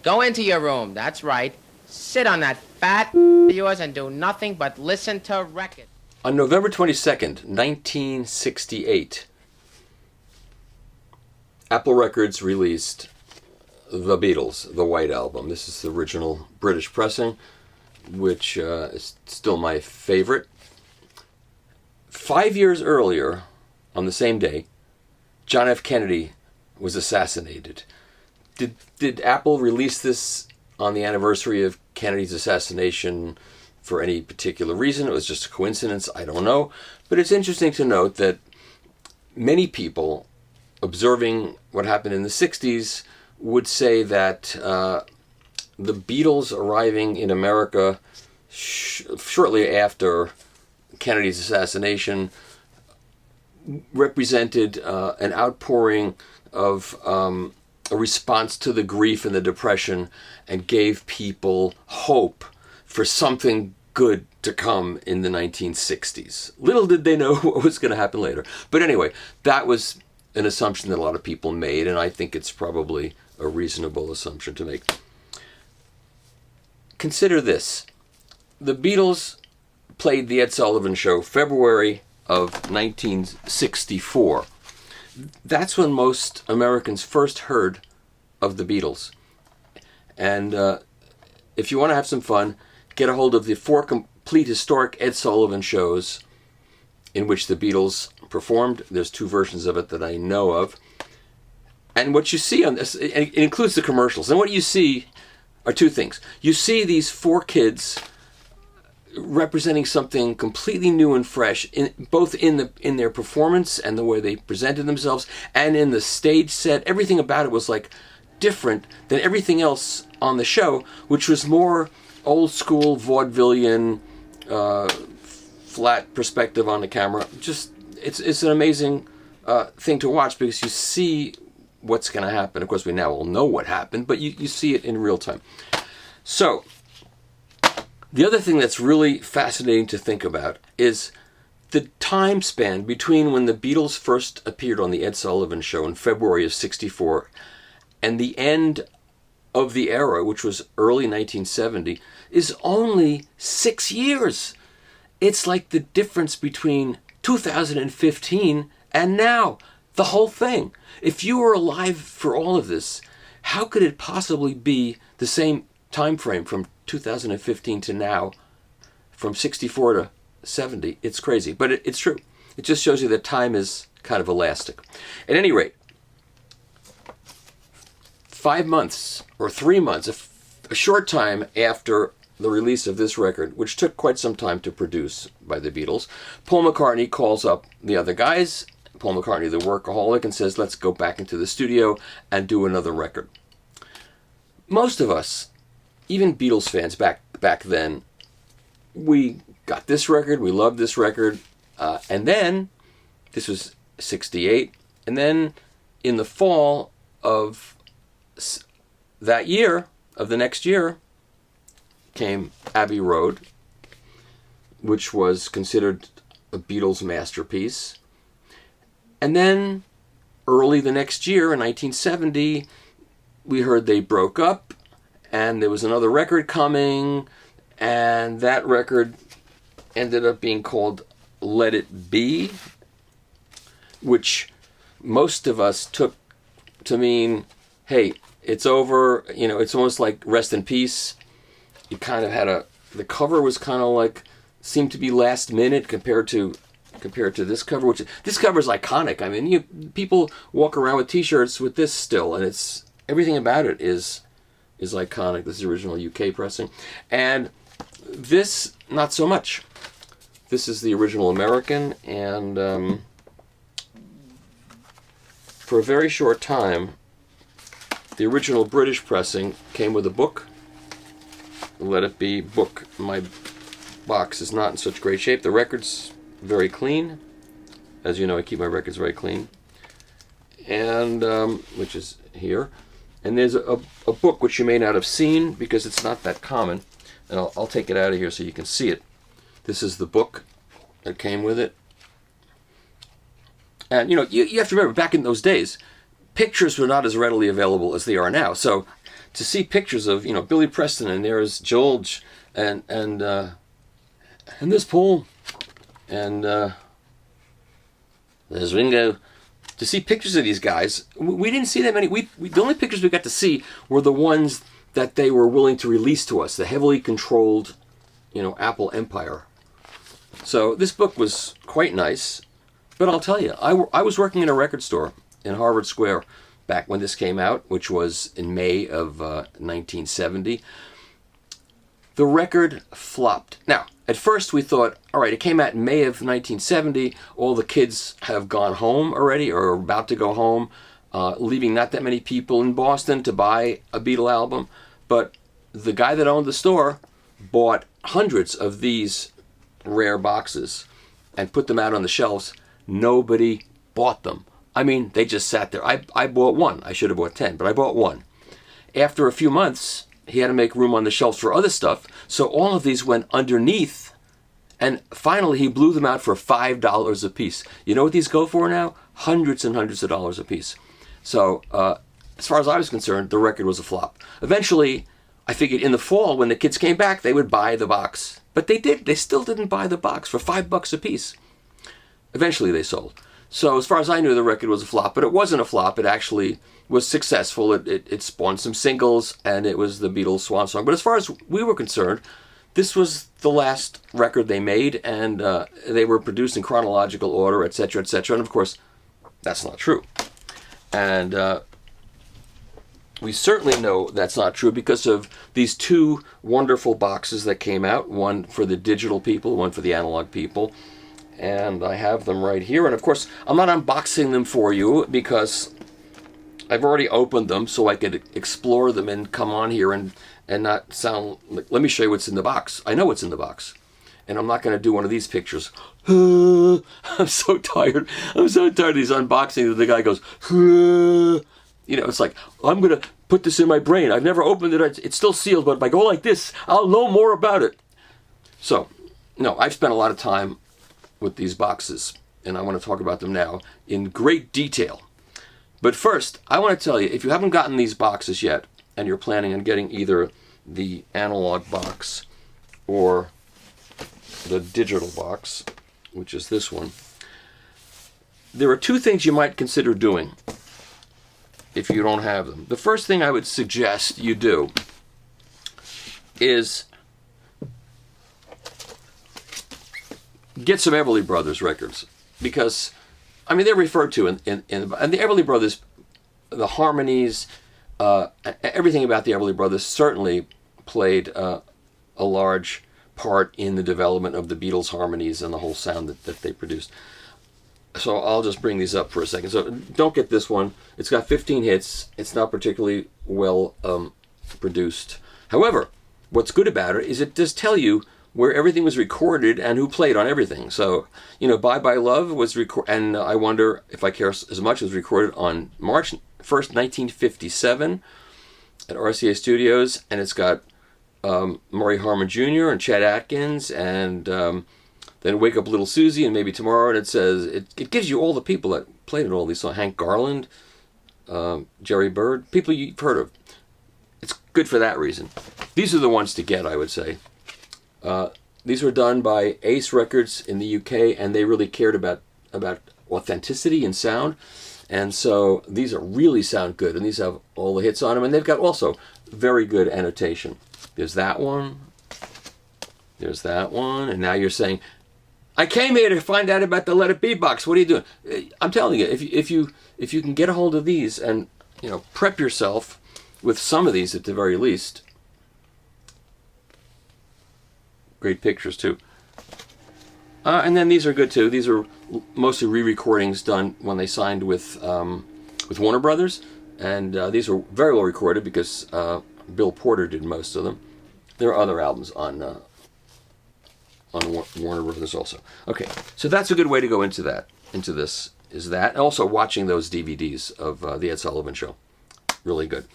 Go into your room, that's right. Sit on that fat of yours and do nothing but listen to records. On November 22nd, 1968, Apple Records released The Beatles, the White Album. This is the original British pressing, which is still my favorite. 5 years earlier, on the same day, John F. Kennedy was assassinated. Did Apple release this on the anniversary of Kennedy's assassination for any particular reason? It was just a coincidence, I don't know. But it's interesting to note that many people observing what happened in the 60s would say that the Beatles arriving in America shortly after Kennedy's assassination represented an outpouring of a response to the grief and the depression, and gave people hope for something good to come in the 1960s. Little did they know what was going to happen later. But anyway, that was an assumption that a lot of people made, and I think it's probably a reasonable assumption to make. Consider this. The Beatles played The Ed Sullivan Show February of 1964. That's when most Americans first heard of the Beatles. And if you want to have some fun, get a hold of the 4 complete historic Ed Sullivan shows in which the Beatles performed. There's 2 versions of it that I know of. And what you see on this, it includes the commercials. And what you see are 2 things. You see these 4 kids representing something completely new and fresh, both in their performance and the way they presented themselves, and in the stage set. Everything about it was like different than everything else on the show, which was more old school vaudevillian, flat perspective on the camera. Just it's an amazing thing to watch, because you see what's going to happen. Of course, we now all know what happened, but you see it in real time. So the other thing that's really fascinating to think about is the time span between when the Beatles first appeared on the Ed Sullivan Show in February of '64 and the end of the era, which was early 1970, is only 6 years. It's like the difference between 2015 and now, the whole thing. If you were alive for all of this, how could it possibly be the same time frame from 2015 to now, from 64 to 70? It's crazy, but it's true. It just shows you that time is kind of elastic. At any rate, 5 months or 3 months, a short time after the release of this record, which took quite some time to produce by the Beatles, Paul McCartney calls up the other guys, Paul McCartney, the workaholic, and says, let's go back into the studio and do another record. Most of us, even Beatles fans back then, we got this record, we loved this record, and then, this was '68, and then in the fall of that year, of the next year, came Abbey Road, which was considered a Beatles masterpiece. And then, early the next year, in 1970, we heard they broke up, and there was another record coming, and that record ended up being called Let It Be, which most of us took to mean, hey, it's over, it's almost like Rest in Peace. You kind of had the cover was kind of like, seemed to be last minute compared to this cover, which, this cover is iconic. I mean, people walk around with t-shirts with this still, and it's, everything about it is iconic. This is the original UK pressing. And this, not so much. This is the original American, and for a very short time, the original British pressing came with a book. Let It Be book. My box is not in such great shape. The record's very clean. As you know, I keep my records very clean. And, which is here. And there's a book which you may not have seen because it's not that common. And I'll take it out of here so you can see it. This is the book that came with it. And, you have to remember, back in those days, pictures were not as readily available as they are now. So to see pictures of, Billy Preston, and there's George, and this Paul, and there's Ringo. To see pictures of these guys, we didn't see that many. The only pictures we got to see were the ones that they were willing to release to us, the heavily controlled, Apple empire. So this book was quite nice, but I'll tell you, I was working in a record store in Harvard Square back when this came out, which was in May of 1970. The record flopped. Now, at first we thought, all right, it came out in May of 1970. All the kids have gone home already or are about to go home, leaving not that many people in Boston to buy a Beatle album. But the guy that owned the store bought hundreds of these rare boxes and put them out on the shelves. Nobody bought them. I mean, they just sat there. I bought one. I should have bought 10, but I bought one. After a few months, he had to make room on the shelves for other stuff, so all of these went underneath, and finally he blew them out for $5 a piece. You know what these go for now? Hundreds and hundreds of dollars a piece. So, as far as I was concerned, the record was a flop. Eventually, I figured in the fall, when the kids came back, they would buy the box. But they did. They still didn't buy the box for $5 a piece. Eventually, they sold. So, as far as I knew, the record was a flop, but it wasn't a flop. It actually was successful. It spawned some singles, and it was the Beatles' swan song. But as far as we were concerned, this was the last record they made, and they were produced in chronological order, etc., etc. And of course, that's not true. And we certainly know that's not true because of these two wonderful boxes that came out, one for the digital people, one for the analog people. And I have them right here. And of course, I'm not unboxing them for you because I've already opened them so I could explore them and come on here and not sound like, let me show you what's in the box. I know what's in the box. And I'm not going to do one of these pictures. I'm so tired. I'm so tired of these unboxings. The guy goes, it's like, I'm going to put this in my brain. I've never opened it. It's still sealed, but if I go like this, I'll know more about it. So, no, I've spent a lot of time with these boxes, and I want to talk about them now in great detail. But first, I want to tell you, if you haven't gotten these boxes yet, and you're planning on getting either the analog box or the digital box, which is this one, there are two things you might consider doing if you don't have them. The first thing I would suggest you do is get some Everly Brothers records, because they're referred to in the Everly Brothers, the harmonies, everything about the Everly Brothers certainly played a large part in the development of the Beatles' harmonies and the whole sound that they produced. So I'll just bring these up for a second. So don't get this one. It's got 15 hits. It's not particularly well produced. However, what's good about it is it does tell you where everything was recorded and who played on everything. So, Bye Bye Love was recorded, and I Wonder If I Care As Much was recorded on March 1st, 1957 at RCA Studios, and it's got Murray Harmon Jr. and Chet Atkins, and then Wake Up Little Susie and Maybe Tomorrow, and it says, it gives you all the people that played in all these songs. Hank Garland, Jerry Bird, people you've heard of. It's good for that reason. These are the ones to get, I would say. These were done by Ace Records in the UK, and they really cared about authenticity and sound. And so these are really sound good, and these have all the hits on them, and they've got also very good annotation. There's that one. There's that one. And now you're saying, I came here to find out about the Let It Be box. What are you doing? I'm telling you, if you can get a hold of these and prep yourself with some of these at the very least. Great pictures too. And then these are good too. These are mostly re-recordings done when they signed with Warner Brothers, and these are very well recorded because Bill Porter did most of them. There are other albums on Warner Brothers also. Okay, so that's a good way to go into this. Is that, and also watching those DVDs of the Ed Sullivan Show, really good.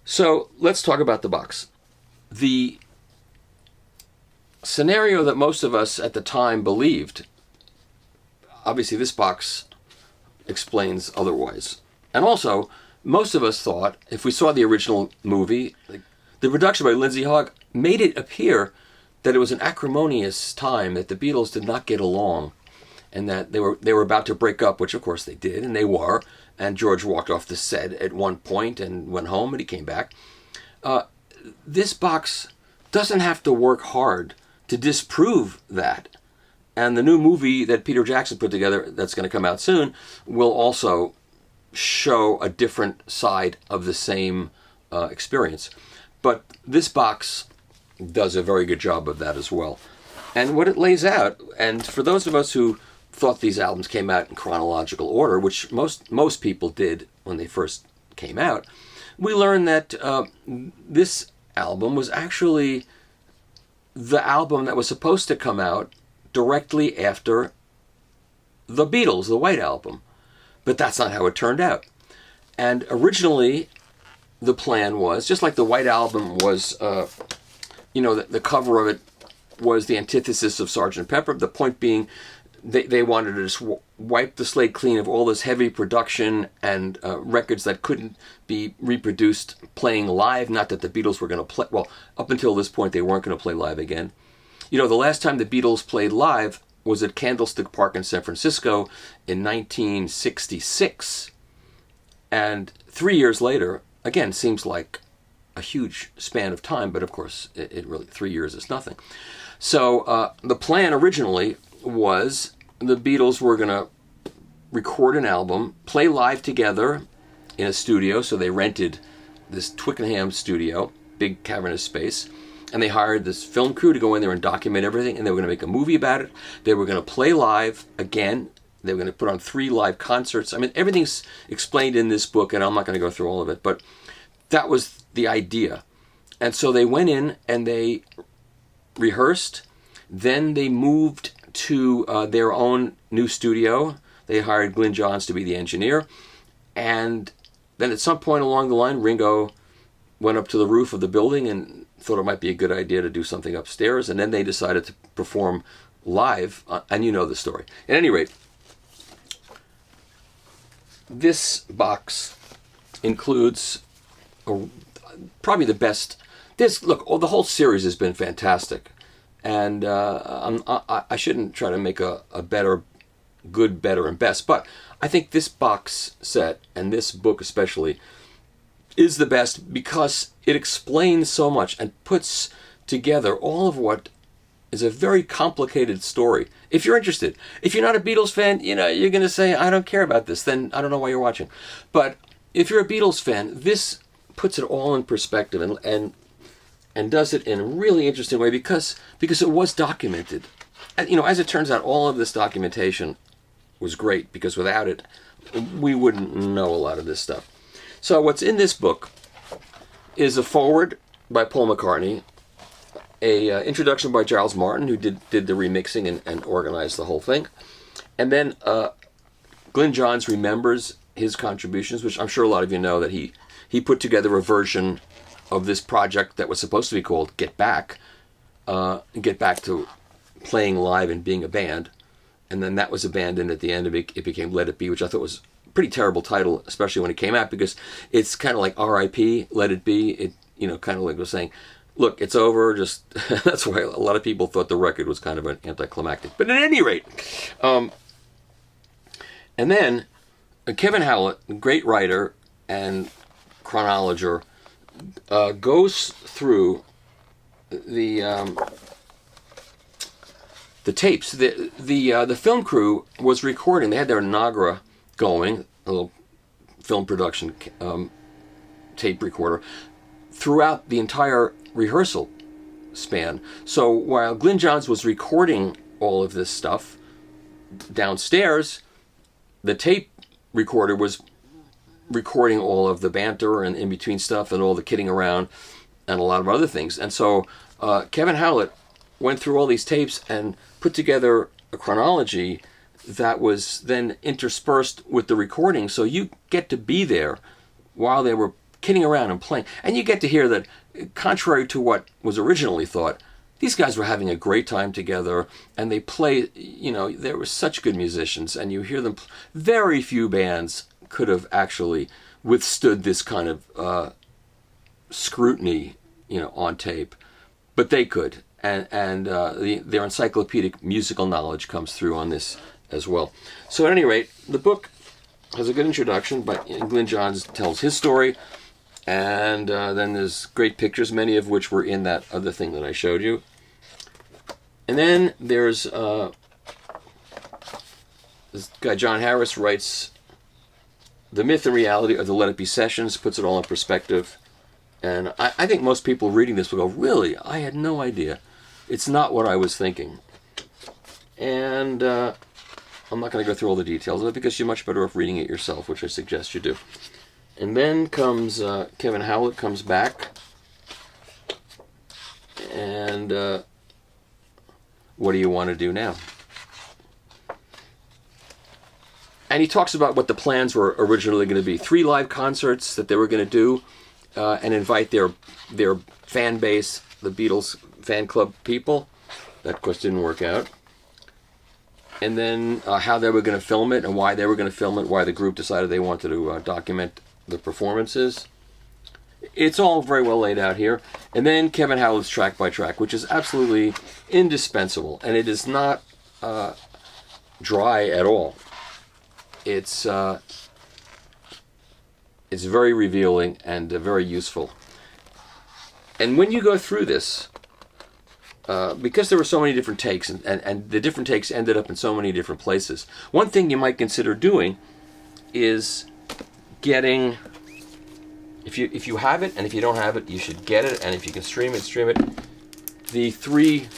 So let's talk about the box. The scenario that most of us at the time believed, obviously this box explains otherwise. And also, most of us thought, if we saw the original movie, the production by Lindsay Hogg made it appear that it was an acrimonious time, that the Beatles did not get along, and that they were about to break up, which of course they did, and they were. And George walked off the set at one point and went home, and he came back. This box doesn't have to work hard to disprove that. And the new movie that Peter Jackson put together, that's going to come out soon, will also show a different side of the same experience. But this box does a very good job of that as well. And what it lays out, and for those of us who thought these albums came out in chronological order, which most people did when they first came out, we learned that this album was actually the album that was supposed to come out directly after the Beatles, the White Album. But that's not how it turned out. And originally, the plan was, just like the White Album was, the cover of it was the antithesis of Sgt. Pepper, the point being they wanted to just wipe the slate clean of all this heavy production and records that couldn't be reproduced playing live. Not that the Beatles were going to play, well, up until this point they weren't going to play live again. The last time the Beatles played live was at Candlestick Park in San Francisco in 1966. And 3 years later, again, seems like a huge span of time, but of course, it really, 3 years is nothing. So the plan originally was the Beatles were going to record an album, play live together in a studio. So they rented this Twickenham studio, big cavernous space, and they hired this film crew to go in there and document everything, and they were going to make a movie about it. They were going to play live again. They were going to put on 3 live concerts. I mean, everything's explained in this book, and I'm not going to go through all of it, but that was the idea. And so they went in and they rehearsed. Then they moved to their own new studio. They hired Glyn Johns to be the engineer. And then at some point along the line, Ringo went up to the roof of the building and thought it might be a good idea to do something upstairs. And then they decided to perform live. And you know the story. At any rate, this box includes probably the best. The whole series has been fantastic. And I shouldn't try to make a better, good, better, and best, but I think this box set, and this book especially, is the best because it explains so much and puts together all of what is a very complicated story. If you're interested. If you're not a Beatles fan, you're going to say, I don't care about this, then I don't know why you're watching. But if you're a Beatles fan, this puts it all in perspective and does it in a really interesting way because it was documented. And, as it turns out, all of this documentation was great because without it, we wouldn't know a lot of this stuff. So what's in this book is a foreword by Paul McCartney, a introduction by Giles Martin, who did the remixing and organized the whole thing, and then Glyn Johns remembers his contributions, which I'm sure a lot of you know that he put together a version of this project that was supposed to be called Get Back to playing live and being a band. And then that was abandoned at the end. It became Let It Be, which I thought was a pretty terrible title, especially when it came out, because it's kind of like R.I.P., Let It Be. It, kind of like was saying, look, it's over. Just that's why a lot of people thought the record was kind of an anticlimactic. But at any rate, and then Kevin Howlett, great writer and chronologer, goes through the tapes. The film crew was recording. They had their Nagra going, a little film production tape recorder, throughout the entire rehearsal span. So while Glyn Johns was recording all of this stuff downstairs, the tape recorder was recording all of the banter and in-between stuff and all the kidding around and a lot of other things. And so Kevin Howlett went through all these tapes and put together a chronology that was then interspersed with the recording. So you get to be there while they were kidding around and playing. And you get to hear that, contrary to what was originally thought, these guys were having a great time together, and they play, they were such good musicians, and you hear them. Very few bands could have actually withstood this kind of scrutiny, on tape, but they could, and their encyclopedic musical knowledge comes through on this as well. So at any rate, the book has a good introduction, but Glyn Johns tells his story, and then there's great pictures, many of which were in that other thing that I showed you. And then there's this guy John Harris writes The Myth and Reality of the Let It Be Sessions, puts it all in perspective. And I think most people reading this will go, really? I had no idea. It's not what I was thinking. And I'm not going to go through all the details of it because you're much better off reading it yourself, which I suggest you do. And then comes Kevin Howlett comes back. And what do you want to do now? And he talks about what the plans were originally going to be. 3 live concerts that they were going to do and invite their fan base, the Beatles fan club people. That, of course, didn't work out. And then how they were going to film it and why they were going to film it, why the group decided they wanted to document the performances. It's all very well laid out here. And then Kevin Howlett's track by track, which is absolutely indispensable. And it is not dry at all. It's very revealing and very useful. And when you go through this, because there were so many different takes, and the different takes ended up in so many different places, one thing you might consider doing is getting, if you have it, and if you don't have it, you should get it, and if you can stream it, the 3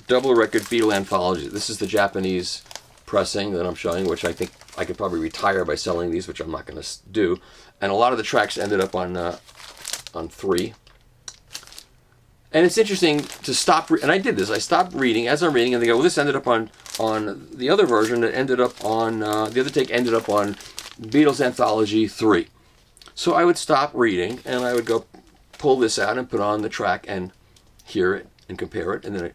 double record Beatle anthologies. This is the Japanese pressing that I'm showing, which I think I could probably retire by selling these, which I'm not going to do. And a lot of the tracks ended up on 3. And it's interesting to stop, and I did this. I stopped reading as I'm reading, and they go, well, this ended up on the other version that ended up on the other take ended up on Beatles Anthology 3. So I would stop reading, and I would go pull this out and put on the track and hear it and compare it, and then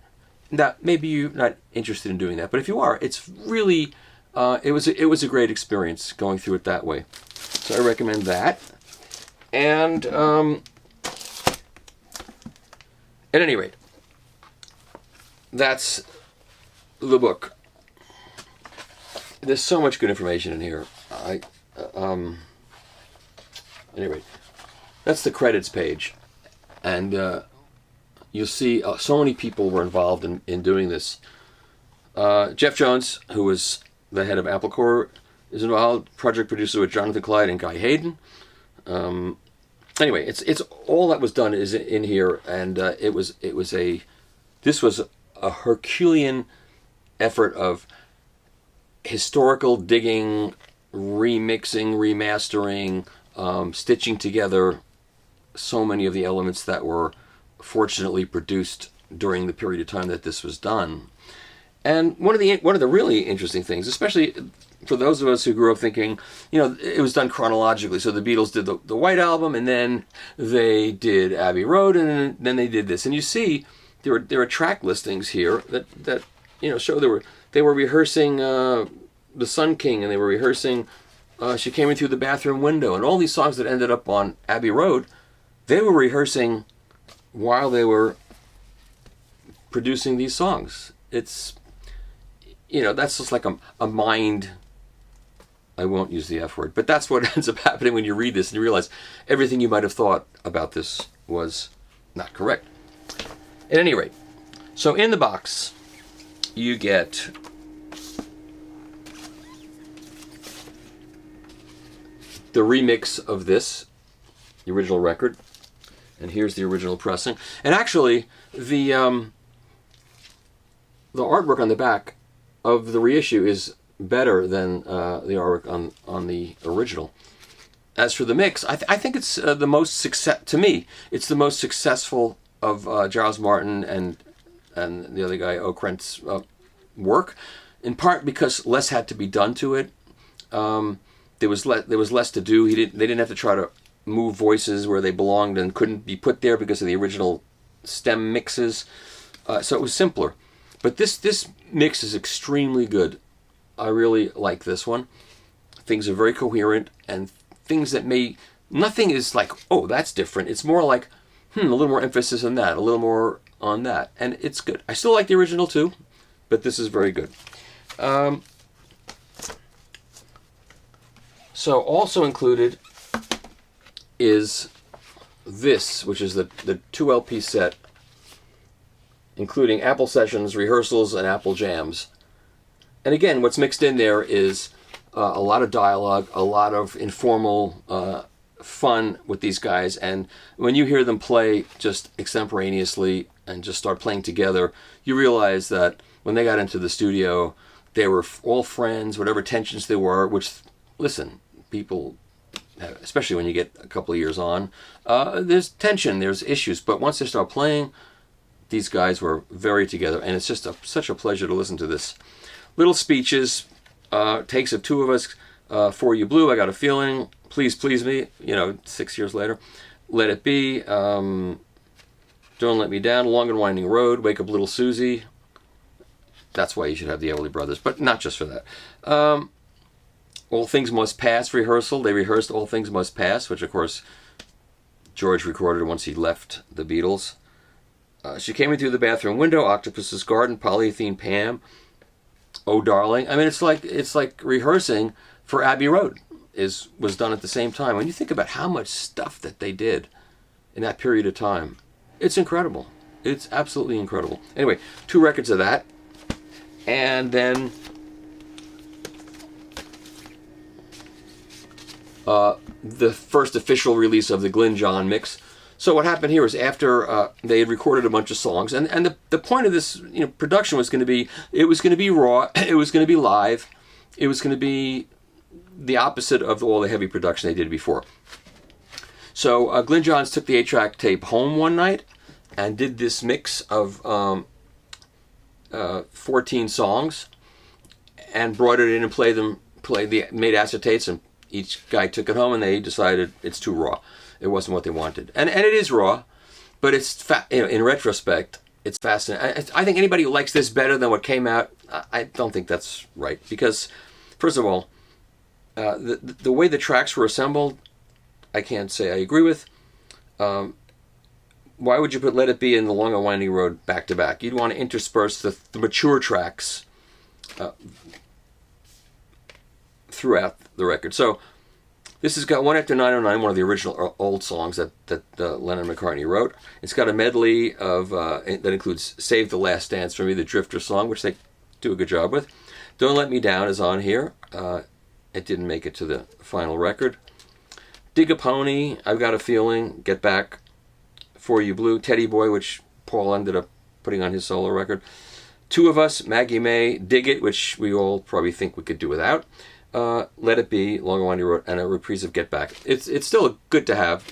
now, maybe you're not interested in doing that, but if you are, it's really, it was a great experience going through it that way. So I recommend that. And at any rate, that's the book. There's so much good information in here. Anyway, that's the credits page, and you'll see so many people were involved in doing this. Jeff Jones, who was the head of Apple Corps, is involved. Project producer with Jonathan Clyde and Guy Hayden. Anyway, it's all that was done is in here, and this was a Herculean effort of historical digging, remixing, remastering, stitching together so many of the elements that were fortunately produced during the period of time that this was done. And one of the really interesting things, especially for those of us who grew up thinking, it was done chronologically. So the Beatles did the White Album, and then they did Abbey Road, and then they did this. And you see there are track listings here that show they were rehearsing The Sun King, and they were rehearsing She Came In Through the Bathroom Window, and all these songs that ended up on Abbey Road, they were rehearsing while they were producing these songs. It's, that's just like a mind, I won't use the F word, but that's what ends up happening when you read this and you realize everything you might have thought about this was not correct. At any rate, so in the box, you get the remix of this, the original record, and here's the original pressing. And actually, the artwork on the back of the reissue is better than the artwork on the original. As for the mix, I think it's the most to me, it's the most successful of Giles Martin and the other guy, O'Krent's work, in part because less had to be done to it. There was less to do. They didn't have to try to move voices where they belonged and couldn't be put there because of the original stem mixes. So it was simpler. But this mix is extremely good. I really like this one. Things are very coherent, and things that nothing is like, oh, that's different. It's more like, a little more emphasis on that, a little more on that. And it's good. I still like the original too, but this is very good. So also included is this, which is the 2 LP set, including Apple sessions, rehearsals, and Apple jams. And again, what's mixed in there is a lot of dialogue, a lot of informal fun with these guys. And when you hear them play just extemporaneously and just start playing together, you realize that when they got into the studio, they were all friends, whatever tensions there were, which, listen, people, especially when you get a couple of years on, there's tension, there's issues. But once they start playing, these guys were very together. And it's just such a pleasure to listen to this. Little speeches, takes of two of us, For You Blue, I Got a Feeling, Please Please Me, 6 years later, Let It Be, Don't Let Me Down, Long and Winding Road, Wake Up Little Susie. That's why you should have the Everly Brothers, but not just for that. All Things Must Pass rehearsal. They rehearsed All Things Must Pass, which of course George recorded once he left the Beatles. She Came In Through the Bathroom Window, Octopus's Garden, Polythene Pam, Oh Darling. I mean, it's like rehearsing for Abbey Road was done at the same time. When you think about how much stuff that they did in that period of time, it's incredible. It's absolutely incredible. Anyway, 2 records of that. And then the first official release of the Glyn John mix. So what happened here is after they had recorded a bunch of songs, and the point of this production was going to be, it was going to be raw, it was going to be live, it was going to be the opposite of all the heavy production they did before. So Glyn Johns took the 8-track tape home one night and did this mix of 14 songs and brought it in and made acetates, and each guy took it home and they decided it's too raw. It wasn't what they wanted. And it is raw, but it's in retrospect, it's fascinating. I think anybody who likes this better than what came out, I don't think that's right. Because, first of all, the way the tracks were assembled, I can't say I agree with. Why would you put Let It Be and The Long and Winding Road back to back? You'd want to intersperse the mature tracks throughout the record. So this has got One After 909, one of the original old songs that Lennon and McCartney wrote. It's got a medley of that includes Save the Last Dance for Me, the Drifter song, which they do a good job with. Don't Let Me Down is on here. It didn't make it to the final record. Dig a Pony, I've Got a Feeling, Get Back, For You Blue, Teddy Boy, which Paul ended up putting on his solo record. Two of Us, Maggie May, Dig It, which we all probably think we could do without. Let It Be, Long and Winding Road, and a reprise of Get Back. It's still good to have.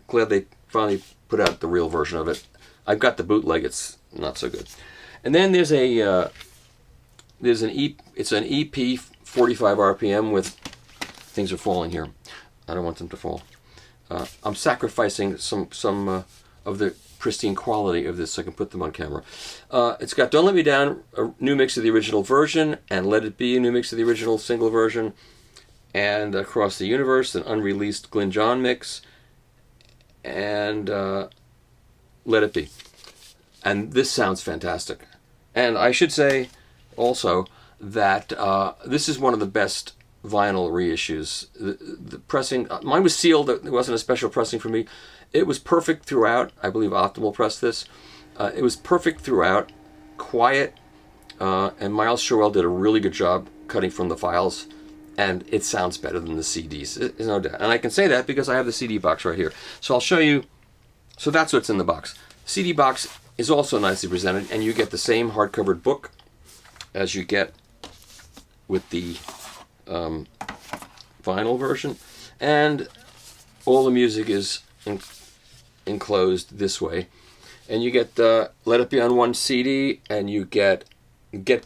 Glad they finally put out the real version of it. I've got the bootleg. It's not so good. And then there's an EP 45 RPM with Things Are Falling Here. I don't want them to fall. I'm sacrificing some of the pristine quality of this so I can put them on camera. It's got Don't Let Me Down, a new mix of the original version, and Let It Be, a new mix of the original single version, and Across the Universe, an unreleased Glyn John mix, and Let It Be. And this sounds fantastic. And I should say also that this is one of the best vinyl reissues. The pressing, mine was sealed, it wasn't a special pressing for me. It was perfect throughout. I believe Optimal pressed this. It was perfect throughout, quiet, and Miles Shirwell did a really good job cutting from the files, and it sounds better than the CDs. There's no doubt. And I can say that because I have the CD box right here. So I'll show you. So that's what's in the box. CD box is also nicely presented, and you get the same hardcover book as you get with the vinyl version, and all the music is enclosed this way, and you get Let It Be on one CD, and you get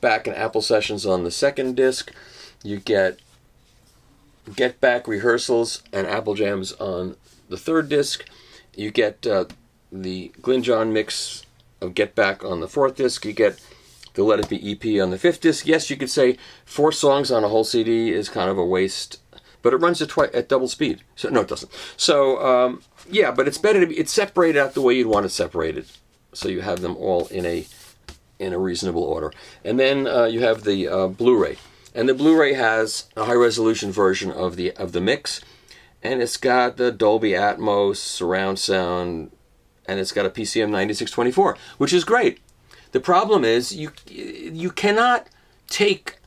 Back and Apple Sessions on the second disc. You get Back Rehearsals and Apple Jams on the third disc. You get the Glyn John mix of Get Back on the fourth disc. You get the Let It Be EP on the fifth disc. Yes, you could say 4 songs on a whole CD is kind of a waste, but it runs at double speed. So no, it doesn't. So yeah, but it's better to be, it's separated out the way you'd want it separated, so you have them all in a reasonable order. And then you have the Blu-ray, and the Blu-ray has a high-resolution version of the mix, and it's got the Dolby Atmos surround sound, and it's got a PCM 9624, which is great. The problem is you cannot take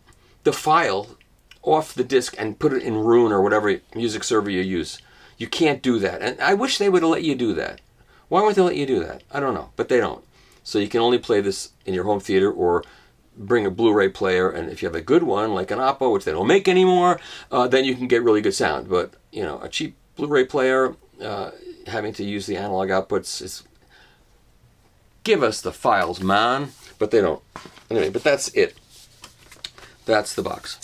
the file off the disc and put it in Roon or whatever music server you use. You can't do that. And I wish they would have let you do that. Why won't they let you do that? I don't know, but they don't. So you can only play this in your home theater or bring a Blu-ray player, and if you have a good one, like an Oppo, which they don't make anymore, then you can get really good sound. But, you know, a cheap Blu-ray player, having to use the analog outputs, is give us the files, man. But they don't. Anyway, but that's it. That's the box.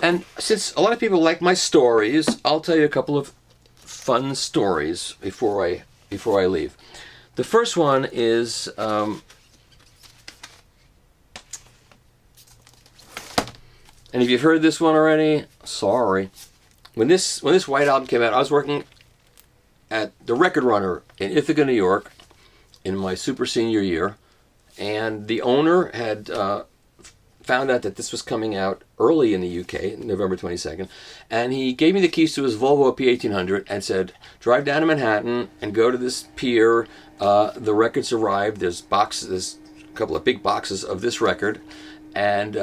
And since a lot of people like my stories, I'll tell you a couple of fun stories before I leave. The first one is and if you've heard this one already, sorry. When this White Album came out, I was working at the Record Runner in Ithaca, New York, in my super senior year, and the owner had found out that this was coming out early in the UK, November 22nd, and he gave me the keys to his Volvo P1800 and said, drive down to Manhattan and go to this pier. The record's arrived. There's a couple of big boxes of this record, and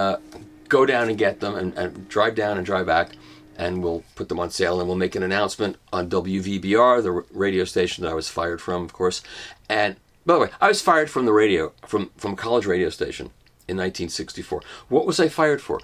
go down and get them, and drive down and drive back, and we'll put them on sale, and we'll make an announcement on WVBR, the radio station that I was fired from, of course. And by the way, I was fired from the radio, from a college radio station in 1964. What was I fired for?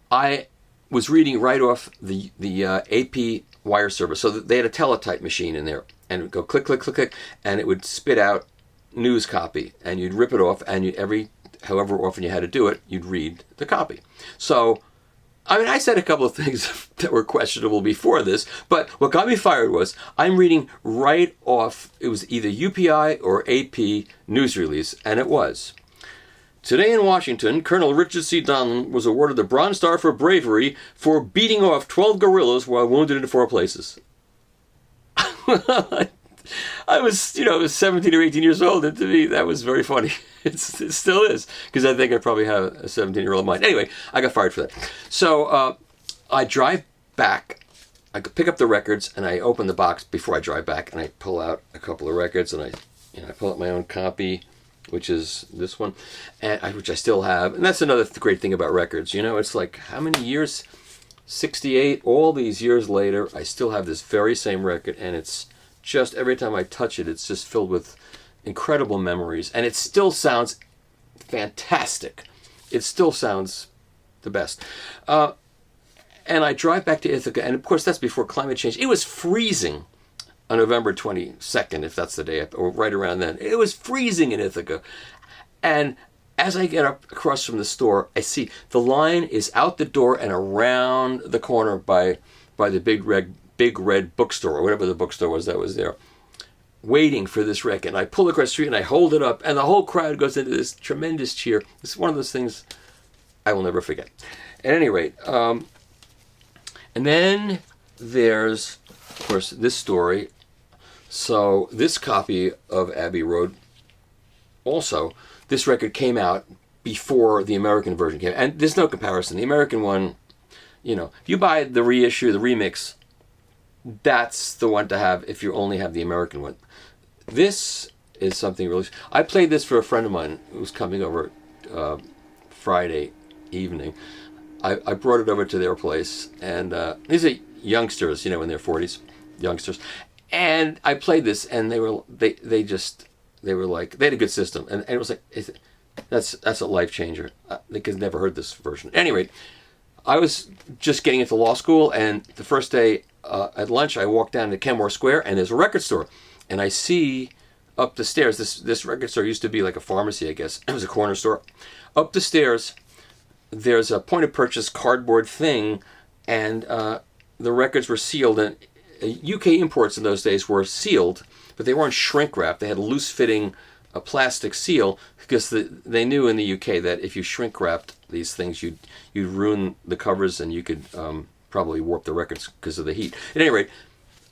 I was reading right off the AP wire service. So they had a teletype machine in there, and it would go click, click, click, click, and it would spit out news copy, and you'd rip it off, and however often you had to do it, you'd read the copy. So, I mean, I said a couple of things that were questionable before this, but what got me fired was I'm reading right off, it was either UPI or AP news release, and it was. Today in Washington, Colonel Richard C. Donlin was awarded the Bronze Star for bravery for beating off 12 guerrillas while wounded in 4 places. I was 17 or 18 years old, and to me, that was very funny. It still is, because I think I probably have a 17-year-old mind. Anyway, I got fired for that. So I drive back. I pick up the records, and I open the box before I drive back, and I pull out a couple of records, and I pull out my own copy, which is this one, which I still have. And that's another great thing about records. You know, it's like, how many years? 68, all these years later, I still have this very same record, and it's just, every time I touch it, it's just filled with incredible memories, and it still sounds fantastic. It still sounds the best. And I drive back to Ithaca, and of course that's before climate change. It was freezing on November 22nd, if that's the day, or right around then. It was freezing in Ithaca. And as I get up across from the store, I see the line is out the door and around the corner by the big red bookstore, or whatever the bookstore was that was there, waiting for this record. And I pull across the street and I hold it up, and the whole crowd goes into this tremendous cheer. It's one of those things I will never forget. At any rate, and then there's, of course, this story. So this copy of Abbey Road, also, this record came out before the American version came out. And there's no comparison. The American one, if you buy the reissue, the remix, that's the one to have if you only have the American one. This is something really... I played this for a friend of mine who was coming over Friday evening. I brought it over to their place, and these are youngsters, in their 40s, youngsters. And I played this, and they were like, they had a good system, and it was like, that's a life changer. They could never heard this version. Anyway, I was just getting into law school, and the first day at lunch, I walked down to Kenmore Square, and there's a record store, and I see up the stairs. This record store used to be like a pharmacy, I guess. It was a corner store. Up the stairs, there's a point of purchase cardboard thing, and the records were sealed, and UK imports in those days were sealed, but they weren't shrink wrapped. They had a loose fitting plastic seal, because they knew in the UK that if you shrink wrapped these things, you'd ruin the covers, and you could probably warped the records because of the heat. At any rate,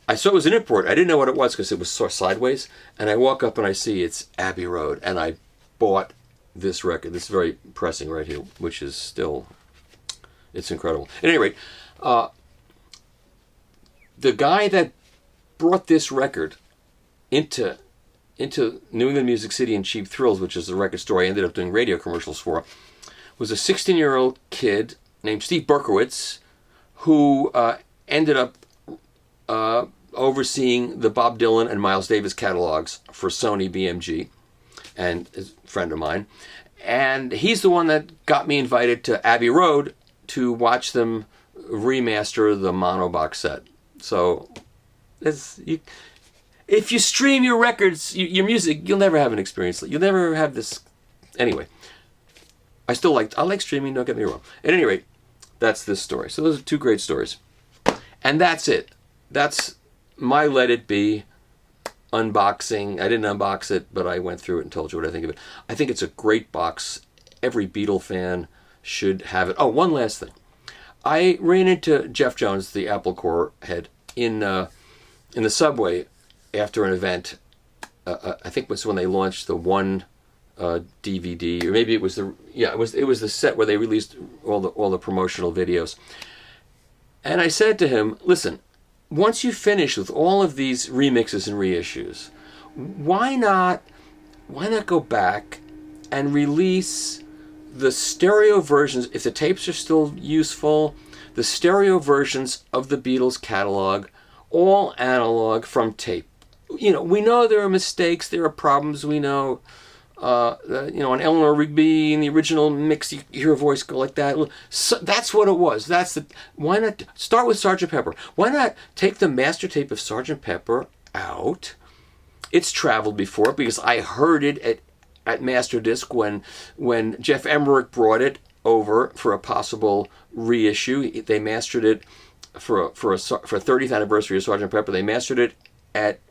I saw it was an import. I didn't know what it was because it was sort of sideways. And I walk up and I see it's Abbey Road. And I bought this record. This is very pressing right here, which is still, it's incredible. At any rate, the guy that brought this record into New England Music City and Cheap Thrills, which is the record store I ended up doing radio commercials for, was a 16-year-old kid named Steve Berkowitz, who ended up overseeing the Bob Dylan and Miles Davis catalogs for Sony BMG, and is a friend of mine. And he's the one that got me invited to Abbey Road to watch them remaster the mono box set. So, if you stream your records, your music, you'll never have an experience. You'll never have this. Anyway, I like streaming, don't get me wrong. At any rate, that's this story. So those are two great stories. And that's it. That's my Let It Be unboxing. I didn't unbox it, but I went through it and told you what I think of it. I think it's a great box. Every Beatle fan should have it. Oh, one last thing. I ran into Jeff Jones, the Apple Corps head, in the subway after an event. I think it was when they launched the One DVD, or maybe it was it was the set where they released all the promotional videos. And I said to him, listen, once you finish with all of these remixes and reissues, why not go back and release the stereo versions, if the tapes are still useful, the stereo versions of the Beatles catalog, all analog from tape. You know, we know there are mistakes, there are problems, we know, on Eleanor Rigby in the original mix, you hear a voice go like that. So that's what it was. Why not start with Sgt. Pepper? Why not take the master tape of Sgt. Pepper out? It's traveled before because I heard it at Master Disc when Jeff Emmerich brought it over for a possible reissue. They mastered it for a 30th anniversary of Sgt. Pepper. They mastered it at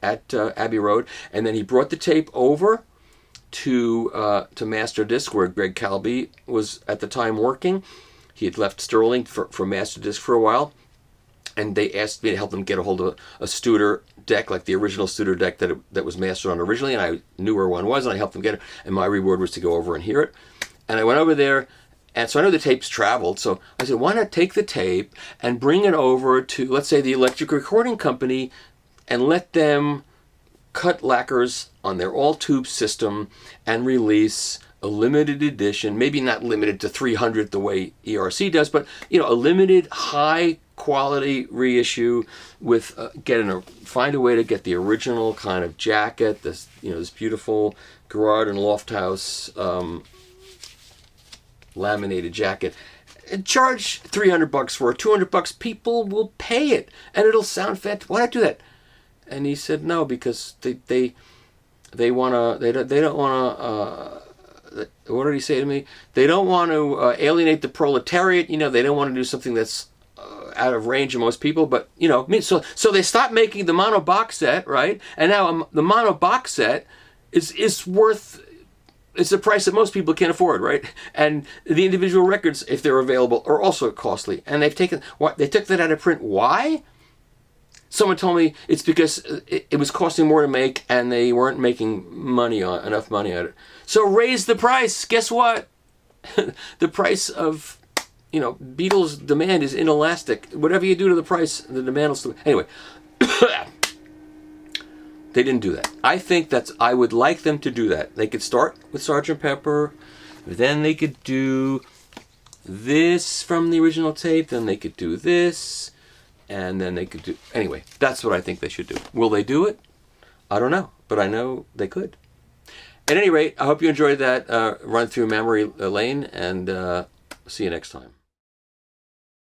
Abbey Road, and then he brought the tape over to Master Disc, where Greg Calby was at the time working. He had left Sterling for Master Disc for a while, and they asked me to help them get a hold of a Studer deck, like the original Studer deck that was mastered on originally, and I knew where one was, and I helped them get it, and my reward was to go over and hear it. And I went over there, and so I know the tapes traveled, so I said, why not take the tape and bring it over to, let's say, the Electric Recording Company, and let them cut lacquers on their all-tube system and release a limited edition, maybe not limited to 300 the way ERC does, but a limited high-quality reissue with find a way to get the original kind of jacket, this beautiful Garrard and Lofthouse laminated jacket, and charge $300 for it, $200. People will pay it, and it'll sound fantastic. Why not do that? And he said no, because they don't want to. What did he say to me? They don't want to alienate the proletariat. They don't want to do something that's out of range of most people. But so they stopped making the mono box set, right? And now the mono box set is worth. It's a price that most people can't afford, right? And the individual records, if they're available, are also costly. And they took that out of print. Why? Someone told me it's because it was costing more to make, and they weren't making enough money on it. So raise the price. Guess what? The price of Beatles demand is inelastic. Whatever you do to the price, the demand will still. Anyway, they didn't do that. I think I would like them to do that. They could start with Sgt. Pepper, then they could do this from the original tape, then they could do this. And then they could do. Anyway, that's what I think they should do. Will they do it? I don't know, but I know they could. At any rate, I hope you enjoyed that run through memory lane, and see you next time.